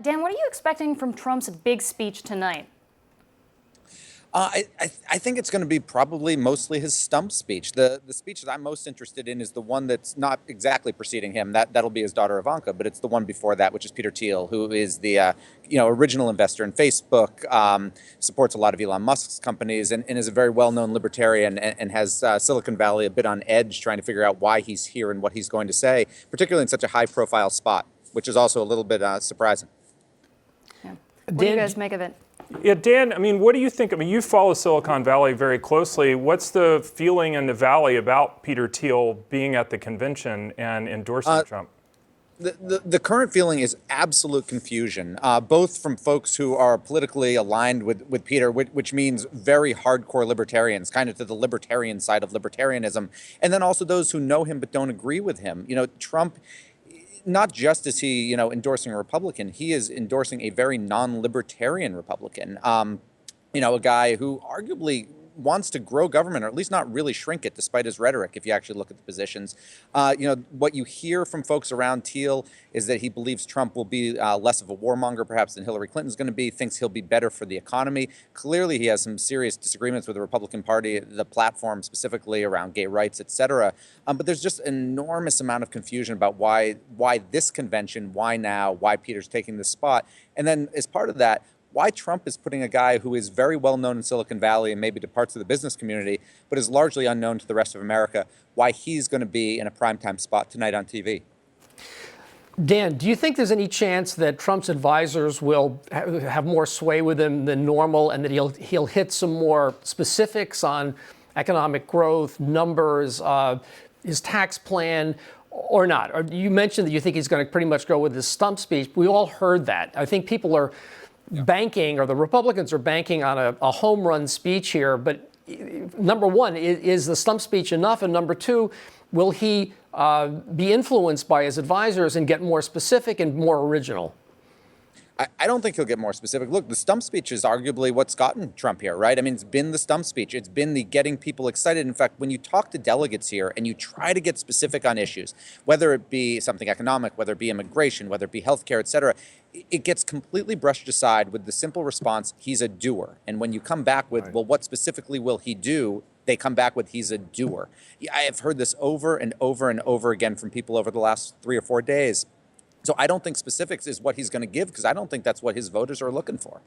Dan, what are you expecting from Trump's big speech tonight? I think it's going to be probably mostly his stump speech. The speech that I'm most interested in is the one that's not exactly preceding him. That'll be his daughter Ivanka, but it's the one before that, which is Peter Thiel, who is the original investor in Facebook, supports a lot of Elon Musk's companies, and is a very well-known libertarian, and has Silicon Valley a bit on edge, trying to figure out why he's here and what he's going to say, particularly in such a high-profile spot, which is also a little bit surprising. Yeah. What do you guys make of it? Yeah, Dan, I mean, what do you think? I mean, you follow Silicon Valley very closely. What's the feeling in the Valley about Peter Thiel being at the convention and endorsing Trump? The current feeling is absolute confusion, both from folks who are politically aligned with Peter, which means very hardcore libertarians, kind of to the libertarian side of libertarianism, and then also those who know him but don't agree with him. Trump, not just is he, endorsing a Republican, he is endorsing a very non-libertarian Republican. A guy who arguably wants to grow government, or at least not really shrink it, despite his rhetoric, if you actually look at the positions. What you hear from folks around Thiel is that he believes Trump will be less of a warmonger, perhaps, than Hillary Clinton's going to be, thinks he'll be better for the economy. Clearly, he has some serious disagreements with the Republican Party, the platform specifically around gay rights, et cetera. But there's just an enormous amount of confusion about why this convention, why now, why Peter's taking this spot. And then as part of that, why Trump is putting a guy who is very well known in Silicon Valley and maybe to parts of the business community, but is largely unknown to the rest of America, why he's going to be in a primetime spot tonight on TV. Dan, do you think there's any chance that Trump's advisors will have more sway with him than normal, and that he'll hit some more specifics on economic growth, numbers, his tax plan, or not? Or you mentioned that you think he's going to pretty much go with his stump speech. We all heard that. I think people are banking, or the Republicans are banking on a home run speech here. But number one, is the stump speech enough? And number two, will he be influenced by his advisors and get more specific and more original? I don't think he'll get more specific. Look, the stump speech is arguably what's gotten Trump here, right? I mean, it's been the stump speech. It's been the getting people excited. In fact, when you talk to delegates here and you try to get specific on issues, whether it be something economic, whether it be immigration, whether it be healthcare, et cetera, it gets completely brushed aside with the simple response, he's a doer. And when you come back with, well, what specifically will he do? They come back with, he's a doer. I have heard this over and over and over again from people over the last 3 or 4 days. So I don't think specifics is what he's going to give, because I don't think that's what his voters are looking for.